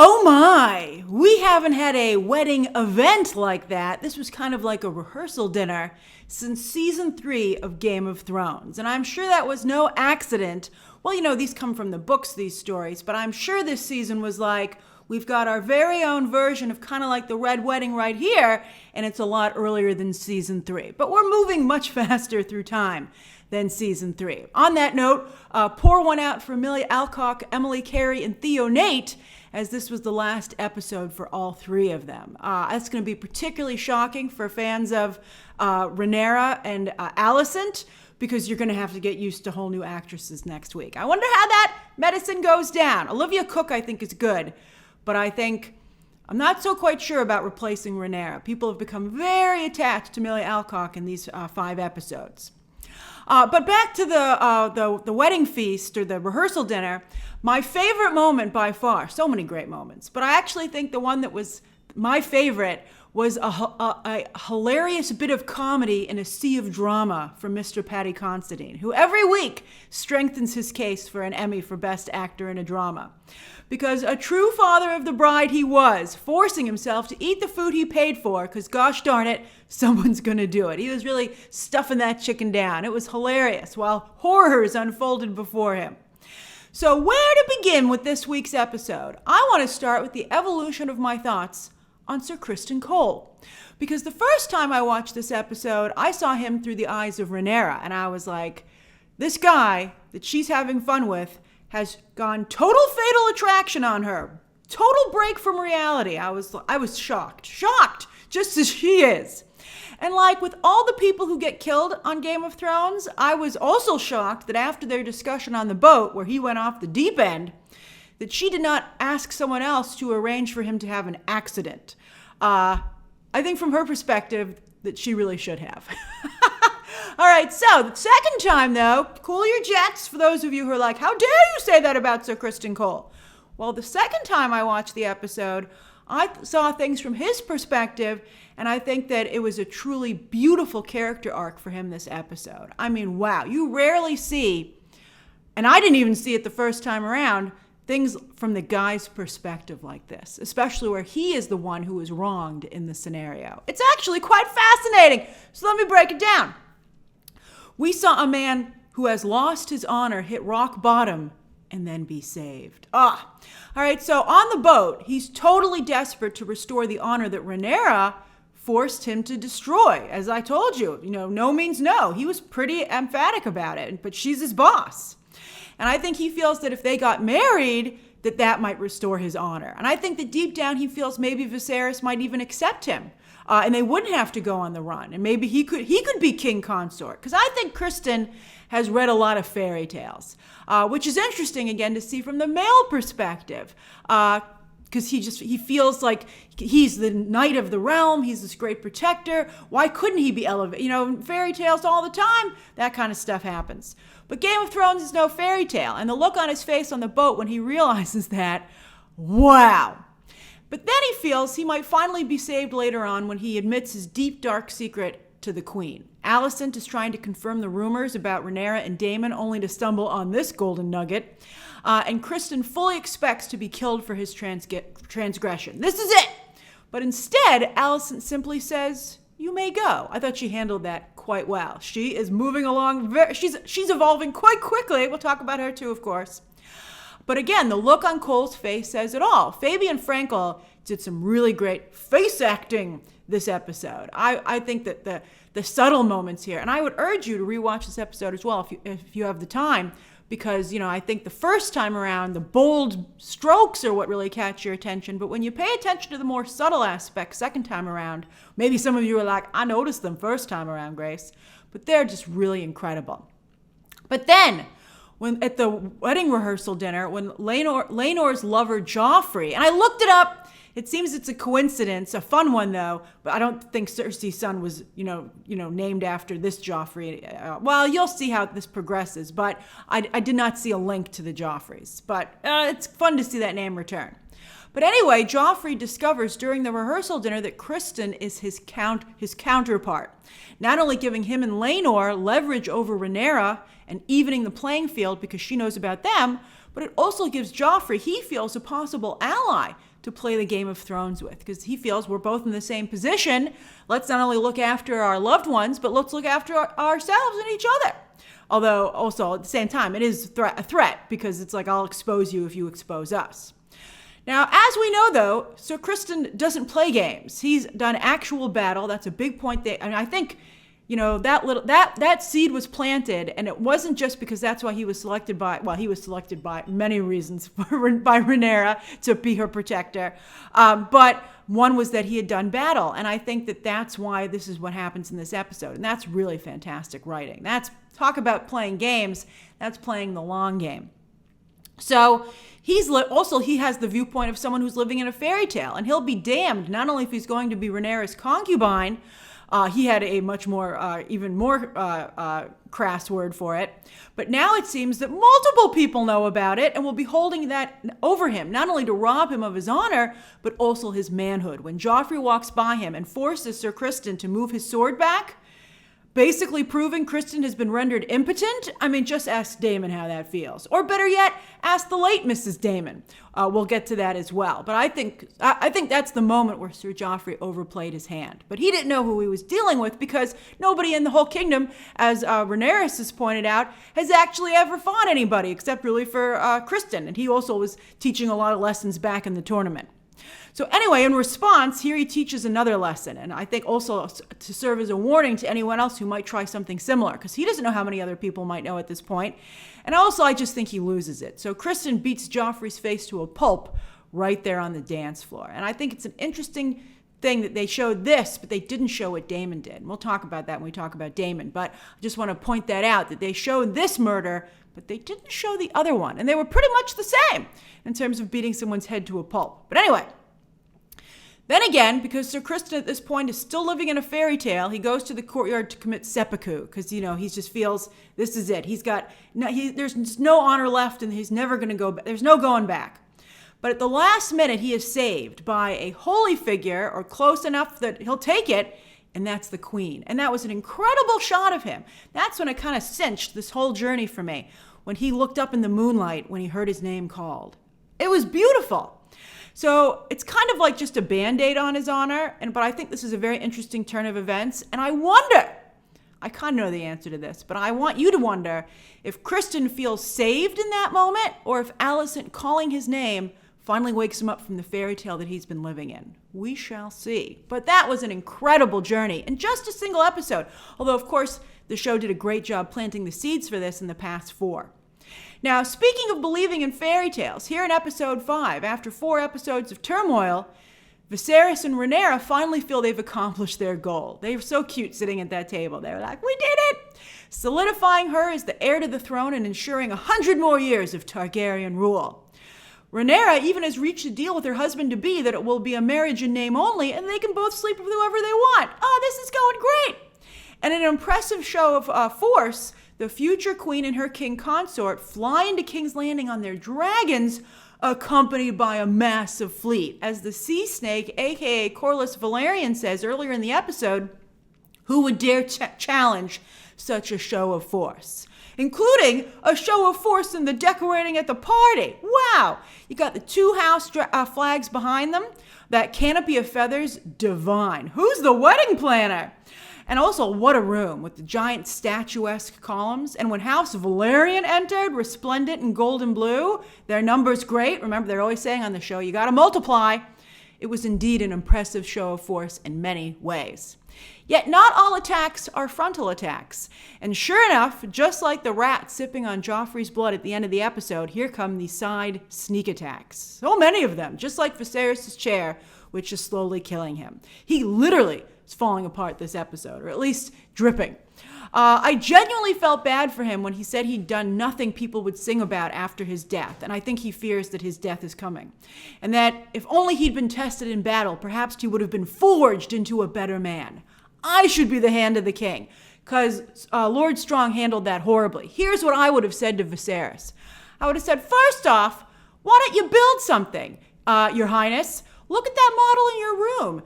Oh my, we haven't had a wedding event like that. This was kind of like a rehearsal dinner since season 3 of Game of Thrones. And I'm sure that was no accident. Well, you know, these come from the books, these stories, but I'm sure this season was like, we've got our very own version of kind of like the Red Wedding right here, and it's a lot earlier than season 3. But we're moving much faster through time than season 3. On that note, pour one out for Amelia Alcock, Emily Carey, and Theo Nate, as this was the last episode for all 3 of them. That's going to be particularly shocking for fans of Rhaenyra and Alicent, because you're going to have to get used to whole new actresses next week. I wonder how that medicine goes down. Olivia Cooke, I think, is good, but I'm not so quite sure about replacing Rhaenyra. People have become very attached to Amelia Alcock in these 5 episodes. But back to the wedding feast or the rehearsal dinner. My favorite moment by far, so many great moments, but I actually think the one that was my favorite was a hilarious bit of comedy in a sea of drama from Mr. Paddy Considine, who every week strengthens his case for an Emmy for Best Actor in a Drama. Because a true father of the bride he was, forcing himself to eat the food he paid for, because gosh darn it, someone's going to do it. He was really stuffing that chicken down. It was hilarious while horrors unfolded before him. So where to begin with this week's episode? I want to start with the evolution of my thoughts on Ser Criston Cole. Because the first time I watched this episode, I saw him through the eyes of Rhaenyra, and I was like, this guy that she's having fun with has gone total fatal attraction on her. Total break from reality. I was shocked, just as she is. And like with all the people who get killed on Game of Thrones, I was also shocked that after their discussion on the boat, where he went off the deep end, that she did not ask someone else to arrange for him to have an accident. I think from her perspective that she really should have. All right, so the second time, though, cool your jets for those of you who are like, how dare you say that about Ser Criston Cole? Well, the second time I watched the episode, I saw things from his perspective, and I think that it was a truly beautiful character arc for him this episode. I mean, wow, you rarely see, and I didn't even see it the first time around, things from the guy's perspective like this, especially where he is the one who is wronged in the scenario. It's actually quite fascinating, so let me break it down. We saw a man who has lost his honor hit rock bottom and then be saved. All right, so on the boat, he's totally desperate to restore the honor that Rhaenyra forced him to destroy. As I told you, no means no. He was pretty emphatic about it, but she's his boss. And I think he feels that if they got married, that might restore his honor. And I think that deep down he feels maybe Viserys might even accept him. And they wouldn't have to go on the run. And maybe he could be king consort. Because I think Criston has read a lot of fairy tales, which is interesting, again, to see from the male perspective. Because he feels like he's the knight of the realm. He's this great protector. Why couldn't he be elevated? Fairy tales all the time, that kind of stuff happens. But Game of Thrones is no fairy tale. And the look on his face on the boat when he realizes that, wow. But then he feels he might finally be saved later on when he admits his deep, dark secret to the queen. Alicent is trying to confirm the rumors about Rhaenyra and Daemon, only to stumble on this golden nugget. And Criston fully expects to be killed for his transgression. This is it! But instead, Alicent simply says, you may go. I thought she handled that quite well. She is moving along. She's evolving quite quickly. We'll talk about her too, of course. But again, the look on Cole's face says it all. Fabian Frankel did some really great face acting this episode. I think that the subtle moments here, and I would urge you to rewatch this episode as well if you have the time, because I think the first time around, the bold strokes are what really catch your attention. But when you pay attention to the more subtle aspects second time around, maybe some of you are like, I noticed them first time around, Grace, but they're just really incredible. But then, when at the wedding rehearsal dinner, when Laenor's lover Joffrey, and I looked it up, it seems it's a coincidence, a fun one though, but I don't think Cersei's son was, named after this Joffrey. Well, you'll see how this progresses, but I did not see a link to the Joffreys. But it's fun to see that name return. But anyway, Joffrey discovers during the rehearsal dinner that Criston is his counterpart, not only giving him and Laenor leverage over Rhaenyra and evening the playing field because she knows about them, but it also gives Joffrey, he feels, a possible ally to play the Game of Thrones with, because he feels we're both in the same position. Let's not only look after our loved ones, but let's look after ourselves and each other. Although also at the same time, it is a threat, because it's like, I'll expose you if you expose us. Now, as we know, though, Ser Criston doesn't play games. He's done actual battle. That's a big point. And I think, that seed was planted, and it wasn't just because that's why he was selected by, he was selected by many reasons by Rhaenyra to be her protector. But one was that he had done battle. And I think that that's why this is what happens in this episode. And that's really fantastic writing. Talk about playing games. That's playing the long game. So he has the viewpoint of someone who's living in a fairy tale, and he'll be damned not only if he's going to be Rhaenyra's concubine. He had a much more, even more crass word for it. But now it seems that multiple people know about it and will be holding that over him, not only to rob him of his honor, but also his manhood. When Joffrey walks by him and forces Ser Criston to move his sword back, basically proving Criston has been rendered impotent. I mean, just ask Daemon how that feels. Or better yet, ask the late Mrs. Daemon. We'll get to that as well. But I think that's the moment where Sir Joffrey overplayed his hand. But he didn't know who he was dealing with, because nobody in the whole kingdom, as Rhaenyra has pointed out, has actually ever fought anybody except really for Criston. And he also was teaching a lot of lessons back in the tournament. So anyway, in response, here he teaches another lesson, and I think also to serve as a warning to anyone else who might try something similar, because he doesn't know how many other people might know at this point. And also, I just think he loses it. So Criston beats Joffrey's face to a pulp right there on the dance floor. And I think it's an interesting thing that they showed this, but they didn't show what Daemon did. And we'll talk about that when we talk about Daemon. But I just want to point that out, that they showed this murder, but they didn't show the other one. And they were pretty much the same in terms of beating someone's head to a pulp. But anyway, then again, because Ser Criston at this point is still living in a fairy tale, he goes to the courtyard to commit seppuku, because, he just feels this is it. There's no honor left, and he's never going to go back. There's no going back. But at the last minute, he is saved by a holy figure, or close enough that he'll take it, and that's the queen. And that was an incredible shot of him. That's when it kind of cinched this whole journey for me, when he looked up in the moonlight when he heard his name called. It was beautiful. So it's kind of like just a Band-Aid on his honor, but I think this is a very interesting turn of events. And I wonder, I kind of know the answer to this, but I want you to wonder if Criston feels saved in that moment, or if Alicent calling his name finally wakes him up from the fairy tale that he's been living in. We shall see. But that was an incredible journey in just a single episode. Although, of course, the show did a great job planting the seeds for this in the past 4. Now, speaking of believing in fairy tales, here in episode 5, after 4 episodes of turmoil, Viserys and Rhaenyra finally feel they've accomplished their goal. They were so cute sitting at that table. They were like, we did it! Solidifying her as the heir to the throne and ensuring 100 more years of Targaryen rule. Rhaenyra even has reached a deal with her husband-to-be that it will be a marriage in name only, and they can both sleep with whoever they want. Oh, this is going great! And in an impressive show of force, the future queen and her king consort fly into King's Landing on their dragons, accompanied by a massive fleet. As the sea snake, aka Corlys Velaryon, says earlier in the episode, who would dare challenge such a show of force? Including a show of force in the decorating at the party. Wow! You got the 2 house flags behind them. That canopy of feathers, divine. Who's the wedding planner? And also, what a room with the giant statuesque columns. And when House Velaryon entered, resplendent in gold and blue, their numbers great. Remember, they're always saying on the show, you got to multiply. It was indeed an impressive show of force in many ways. Yet not all attacks are frontal attacks. And sure enough, just like the rat sipping on Joffrey's blood at the end of the episode, here come the side sneak attacks. So many of them, just like Viserys' chair, which is slowly killing him. He literally is falling apart this episode, or at least dripping. I genuinely felt bad for him when he said he'd done nothing people would sing about after his death, and I think he fears that his death is coming. And that if only he'd been tested in battle, perhaps he would have been forged into a better man. I should be the hand of the king, because Lord Strong handled that horribly. Here's what I would have said to Viserys. I would have said, first off, why don't you build something, Your Highness? Look at that model in your room.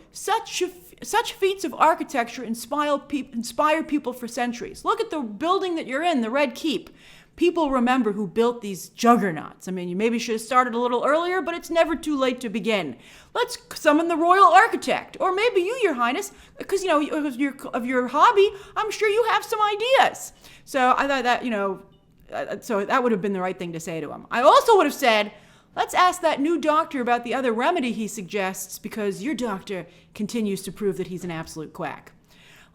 Such feats of architecture inspire people for centuries. Look at the building that you're in, the Red Keep. People remember who built these juggernauts. I mean, you maybe should have started a little earlier, but it's never too late to begin. Let's summon the royal architect, or maybe you, Your Highness, because, of your hobby, I'm sure you have some ideas. So I thought that, so that would have been the right thing to say to him. I also would have said, let's ask that new doctor about the other remedy he suggests, because your doctor continues to prove that he's an absolute quack.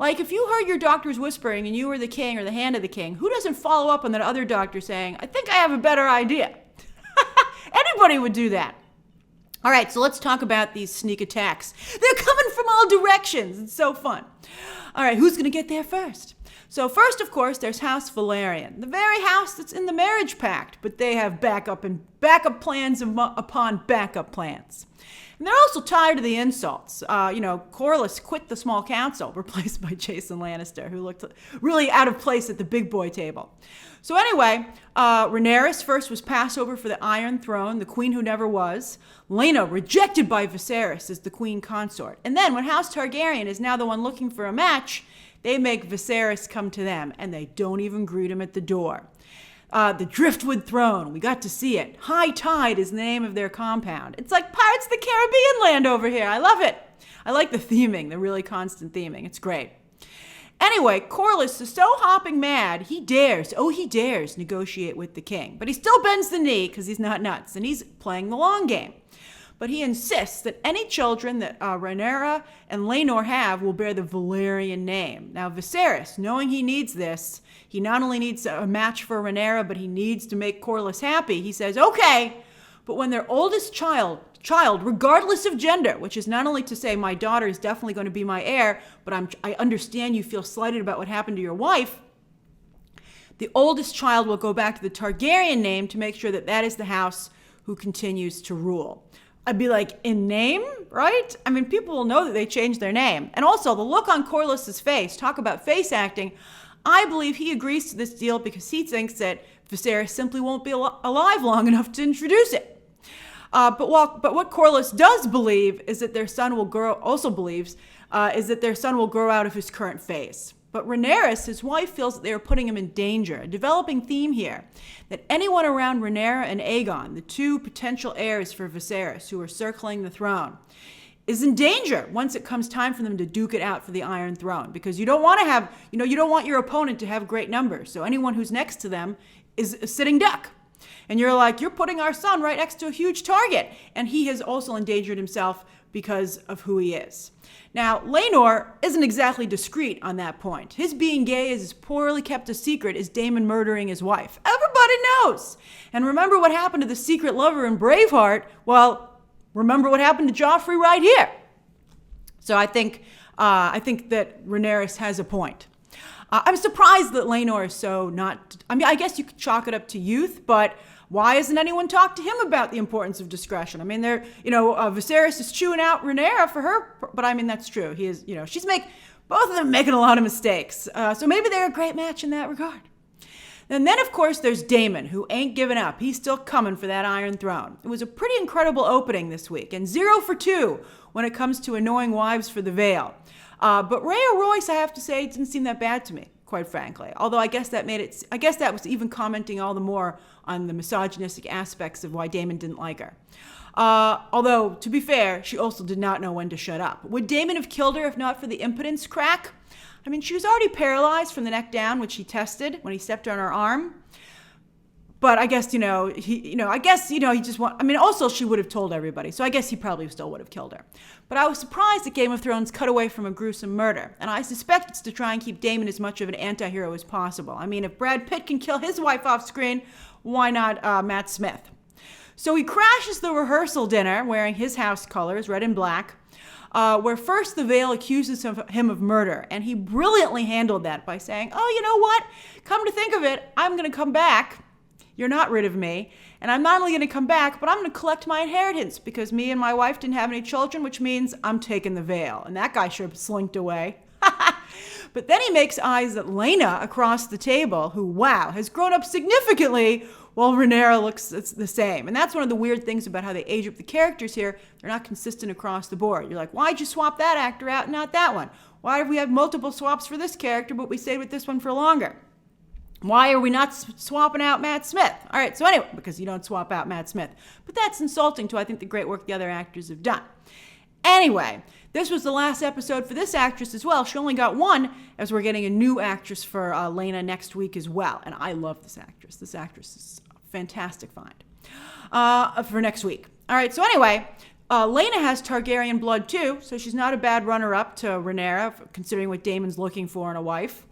Like, if you heard your doctors whispering and you were the king or the hand of the king, who doesn't follow up on that other doctor saying, I think I have a better idea? Anybody would do that. All right, so let's talk about these sneak attacks. They're coming from all directions. It's so fun. All right, who's going to get there first? So first, of course, there's House Velaryon, the very house that's in the marriage pact, but they have backup plans upon backup plans. And they're also tired of the insults. Corlys quit the small council, replaced by Jason Lannister, who looked really out of place at the big boy table. So anyway, Rhaenyra first was passed over for the Iron Throne, the queen who never was. Laena rejected by Viserys as the queen consort. And then when House Targaryen is now the one looking for a match, they make Viserys come to them, and they don't even greet him at the door. The Driftwood Throne, we got to see it. High Tide is the name of their compound. It's like Pirates of the Caribbean land over here. I love it. I like the theming, the really constant theming. It's great. Anyway, Corlys is so hopping mad, he dares negotiate with the king. But he still bends the knee because he's not nuts, and he's playing the long game. But he insists that any children that Rhaenyra and Laenor have will bear the Velaryon name. Now, Viserys, knowing he needs this, he not only needs a match for Rhaenyra, but he needs to make Corlys happy. He says, okay, but when their oldest child, regardless of gender, which is not only to say my daughter is definitely going to be my heir, but I understand you feel slighted about what happened to your wife, the oldest child will go back to the Targaryen name to make sure that that is the house who continues to rule. I'd be like, in name, right? I mean, people will know that they changed their name. And also, the look on Corlys's face, talk about face acting, I believe he agrees to this deal because he thinks that Viserys simply won't be alive long enough to introduce it. But what Corlys does believe is that their son will grow out of his current phase. But Rhaenyra, his wife, feels that they are putting him in danger. A developing theme here, that anyone around Rhaenyra and Aegon, the two potential heirs for Viserys who are circling the throne, is in danger once it comes time for them to duke it out for the Iron Throne. Because you don't want to have, you don't want your opponent to have great numbers. So anyone who's next to them is a sitting duck. And you're like, you're putting our son right next to a huge target. And he has also endangered himself because of who he is. Now, Laenor isn't exactly discreet on that point. His being gay is as poorly kept a secret as Daemon murdering his wife. Everybody knows. And remember what happened to the secret lover in Braveheart? Well, remember what happened to Joffrey right here. So I think that Rhaenyra has a point. I'm surprised that Laenor is so not... I mean, I guess you could chalk it up to youth, but why hasn't anyone talked to him about the importance of discretion? I mean, Viserys is chewing out Rhaenyra for her, but I mean, that's true. He is, both of them making a lot of mistakes. So maybe they're a great match in that regard. And then, of course, there's Daemon, who ain't giving up. He's still coming for that Iron Throne. It was a pretty incredible opening this week, and 0 for 2 when it comes to annoying wives for the Vale. But Rhea Royce, I have to say, didn't seem that bad to me, quite frankly. Although I guess that was even commenting all the more on the misogynistic aspects of why Daemon didn't like her. Although, to be fair, she also did not know when to shut up. Would Daemon have killed her if not for the impotence crack? I mean, she was already paralyzed from the neck down, which he tested when he stepped on her arm. But I guess, he just also she would have told everybody. So I guess he probably still would have killed her. But I was surprised that Game of Thrones cut away from a gruesome murder. And I suspect it's to try and keep Daemon as much of an anti-hero as possible. I mean, if Brad Pitt can kill his wife off screen, why not Matt Smith? So he crashes the rehearsal dinner wearing his house colors, red and black, where first the Vale accuses him of murder. And he brilliantly handled that by saying, oh, you know what? Come to think of it, I'm going to come back. You're not rid of me. And I'm not only going to come back, but I'm going to collect my inheritance because me and my wife didn't have any children, which means I'm taking the Vale. And that guy sure slinked away. But then he makes eyes at Laena across the table, who, wow, has grown up significantly while Rhaenyra looks the same. And that's one of the weird things about how they age up the characters here. They're not consistent across the board. You're like, why'd you swap that actor out and not that one? Why have we had multiple swaps for this character, but we stayed with this one for longer? Why are we not swapping out Matt Smith? All right, so anyway, because you don't swap out Matt Smith. But that's insulting to, I think, the great work the other actors have done. Anyway, this was the last episode for this actress as well. She only got one, as we're getting a new actress for Laena next week as well. And I love this actress. This actress is a fantastic find for next week. All right, so anyway, Laena has Targaryen blood too, so she's not a bad runner-up to Rhaenyra, considering what Daemon's looking for in a wife.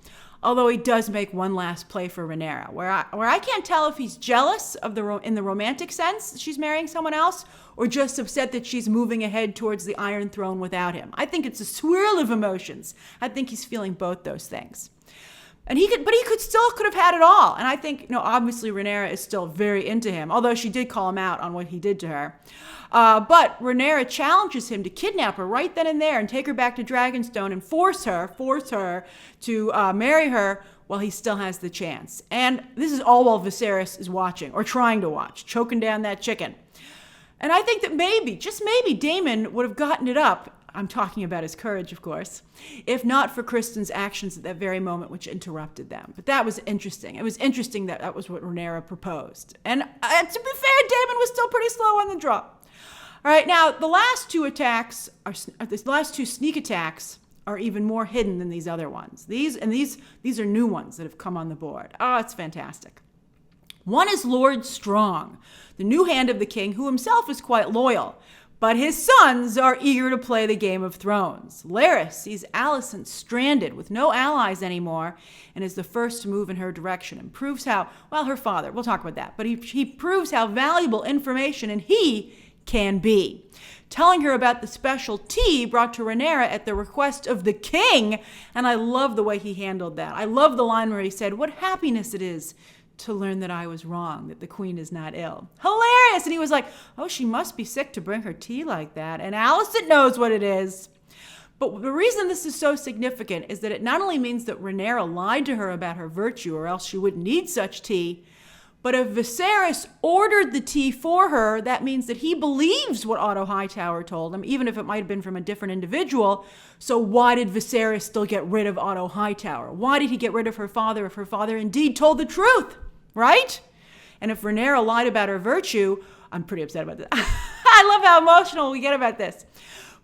Although he does make one last play for Rhaenyra, where I can't tell if he's jealous of in the romantic sense that she's marrying someone else, or just upset that she's moving ahead towards the Iron Throne without him. I think it's a swirl of emotions. I think he's feeling both those things. And he could have had it all. And I think, obviously Rhaenyra is still very into him, although she did call him out on what he did to her. But Rhaenyra challenges him to kidnap her right then and there and take her back to Dragonstone and force her to marry her while he still has the chance. And this is all while Viserys is watching, or trying to watch, choking down that chicken. And I think that maybe, just maybe, Daemon would have gotten it up. I'm talking about his courage, of course, if not for Criston's actions at that very moment, which interrupted them. But that was interesting. It was interesting that was what Rhaenyra proposed. And to be fair, Daemon was still pretty slow on the draw. All right, now the last two sneak attacks are even more hidden than these other ones. These are new ones that have come on the board. Oh, it's fantastic. One is Lord Strong, the new hand of the king, who himself is quite loyal. But his sons are eager to play the Game of Thrones. Larys sees Alicent stranded with no allies anymore and is the first to move in her direction and proves how, her father, we'll talk about that, but he proves how valuable information and he can be. Telling her about the special tea brought to Rhaenyra at the request of the king, and I love the way he handled that. I love the line where he said, "What happiness it is to learn that I was wrong, that the queen is not ill." Hilarious! And he was like, "Oh, she must be sick to bring her tea like that." And Alicent knows what it is. But the reason this is so significant is that it not only means that Rhaenyra lied to her about her virtue, or else she wouldn't need such tea, but if Viserys ordered the tea for her, that means that he believes what Otto Hightower told him, even if it might have been from a different individual. So why did Viserys still get rid of Otto Hightower? Why did he get rid of her father if her father indeed told the truth? Right? And if Rhaenyra lied about her virtue, I'm pretty upset about this. I love how emotional we get about this.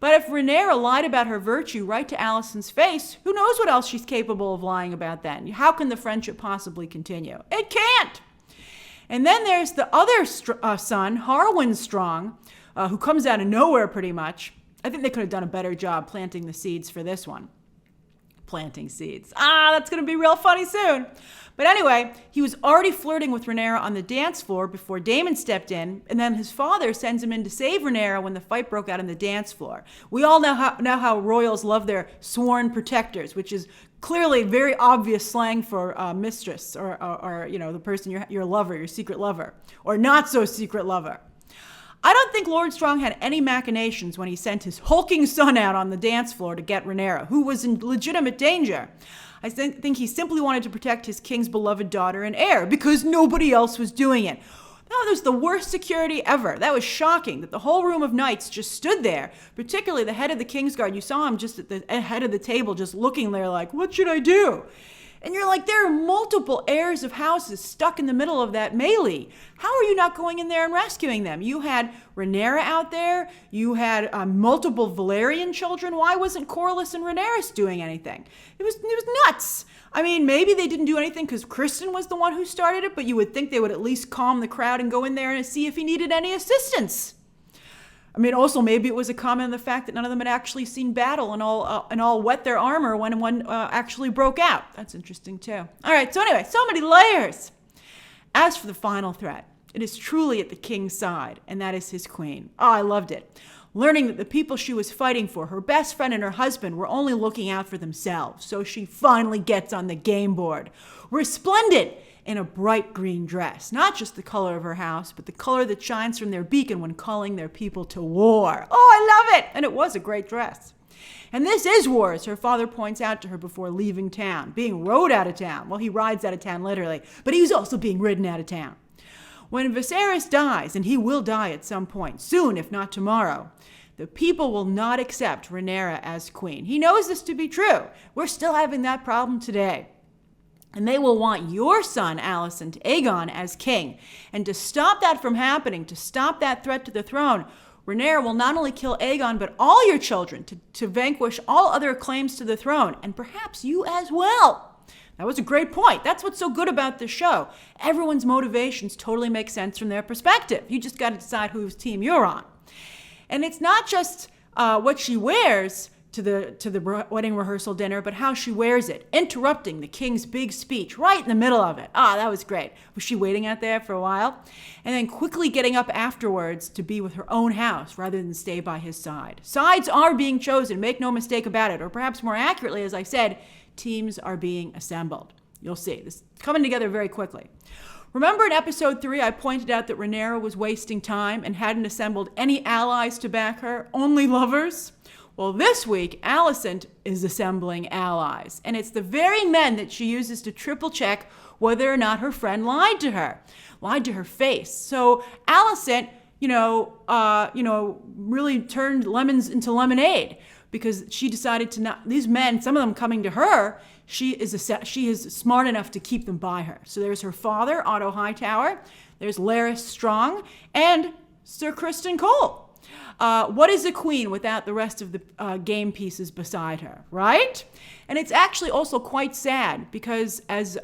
But if Rhaenyra lied about her virtue right to Alicent's face, who knows what else she's capable of lying about then? How can the friendship possibly continue? It can't. And then there's the other son, Harwin Strong, who comes out of nowhere pretty much. I think they could have done a better job planting the seeds for this one. Planting seeds. That's going to be real funny soon. But anyway, he was already flirting with Rhaenyra on the dance floor before Daemon stepped in, and then his father sends him in to save Rhaenyra when the fight broke out on the dance floor. We all know how royals love their sworn protectors, which is clearly very obvious slang for mistress or the person your lover, your secret lover, or not so secret lover. I don't think Lord Strong had any machinations when he sent his hulking son out on the dance floor to get Rhaenyra, who was in legitimate danger. I think he simply wanted to protect his king's beloved daughter and heir because nobody else was doing it. That was the worst security ever. That was shocking that the whole room of knights just stood there, particularly the head of the Kingsguard. You saw him just at the head of the table just looking there like, what should I do? And you're like, there are multiple heirs of houses stuck in the middle of that melee. How are you not going in there and rescuing them? You had Rhaenyra out there. You had multiple Velaryon children. Why wasn't Corlys and Rhaenyra doing anything? It was nuts. I mean, maybe they didn't do anything because Criston was the one who started it, but you would think they would at least calm the crowd and go in there and see if he needed any assistance. I mean, also maybe it was a comment on the fact that none of them had actually seen battle and all wet their armor when one actually broke out. That's interesting too. All right, so anyway, so many layers. As for the final threat, it is truly at the king's side, and that is his queen. Oh, I loved it. Learning that the people she was fighting for, her best friend and her husband, were only looking out for themselves. So she finally gets on the game board, resplendent in a bright green dress. Not just the color of her house, but the color that shines from their beacon when calling their people to war. Oh, I love it! And it was a great dress. And this is war, as her father points out to her before leaving town, being rode out of town. Well, he rides out of town literally, but he was also being ridden out of town. When Viserys dies, and he will die at some point, soon if not tomorrow, the people will not accept Rhaenyra as queen. He knows this to be true. We're still having that problem today. And they will want your son, Alicent, Aegon, as king. And to stop that from happening, to stop that threat to the throne, Rhaenyra will not only kill Aegon, but all your children to vanquish all other claims to the throne, and perhaps you as well. That was a great point. That's what's so good about this show. Everyone's motivations totally make sense from their perspective. You just got to decide whose team you're on. And it's not just what she wears to the wedding rehearsal dinner, but how she wears it, interrupting the king's big speech right in the middle of it. That was great. Was she waiting out there for a while? And then quickly getting up afterwards to be with her own house rather than stay by his side. Sides are being chosen, make no mistake about it. Or perhaps more accurately, as I said, teams are being assembled. You'll see. This is coming together very quickly. Remember in episode 3, I pointed out that Rhaenyra was wasting time and hadn't assembled any allies to back her, only lovers? Well, this week, Alicent is assembling allies, and it's the very men that she uses to triple check whether or not her friend lied to her face. So Alicent, really turned lemons into lemonade because she decided to not. These men, some of them coming to her, she is smart enough to keep them by her. So there's her father, Otto Hightower. There's Larys Strong and Ser Criston Cole. What is a queen without the rest of the game pieces beside her, right? And it's actually also quite sad because Viserys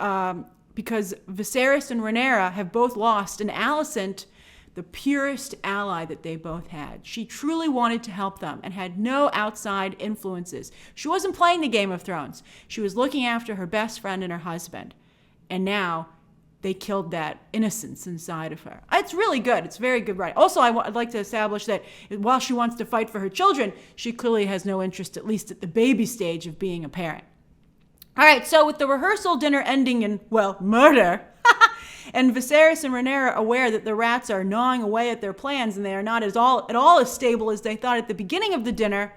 and Rhaenyra have both lost, and Alicent, the purest ally that they both had. She truly wanted to help them and had no outside influences. She wasn't playing the Game of Thrones. She was looking after her best friend and her husband. And now they killed that innocence inside of her. It's really good. It's very good writing. Also, I'd like to establish that while she wants to fight for her children, she clearly has no interest, at least at the baby stage, of being a parent. All right, so with the rehearsal dinner ending in, murder, and Viserys and Rhaenyra aware that the rats are gnawing away at their plans and they are not at all as stable as they thought at the beginning of the dinner,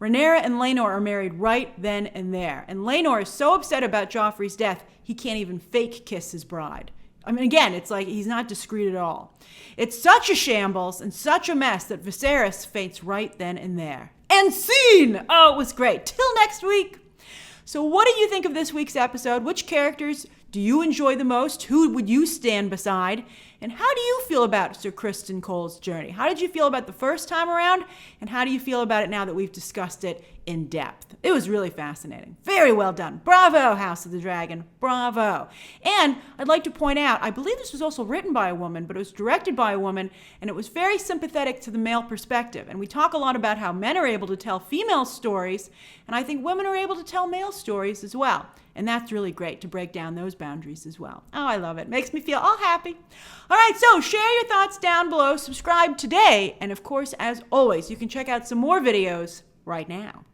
Rhaenyra and Laenor are married right then and there. And Laenor is so upset about Joffrey's death, he can't even fake kiss his bride. I mean, again, it's like he's not discreet at all. It's such a shambles and such a mess that Viserys faints right then and there. And scene! Oh, it was great. Till next week. So what did you think of this week's episode? Which characters do you enjoy the most? Who would you stand beside? And how do you feel about Ser Criston Cole's journey? How did you feel about the first time around? And how do you feel about it now that we've discussed it in depth? It was really fascinating. Very well done. Bravo, House of the Dragon. Bravo. And I'd like to point out, I believe this was also written by a woman, but it was directed by a woman, and it was very sympathetic to the male perspective. And we talk a lot about how men are able to tell female stories, and I think women are able to tell male stories as well. And that's really great to break down those boundaries as well. Oh, I love it. Makes me feel all happy. All right, so share your thoughts down below. Subscribe today. And of course, as always, you can check out some more videos right now.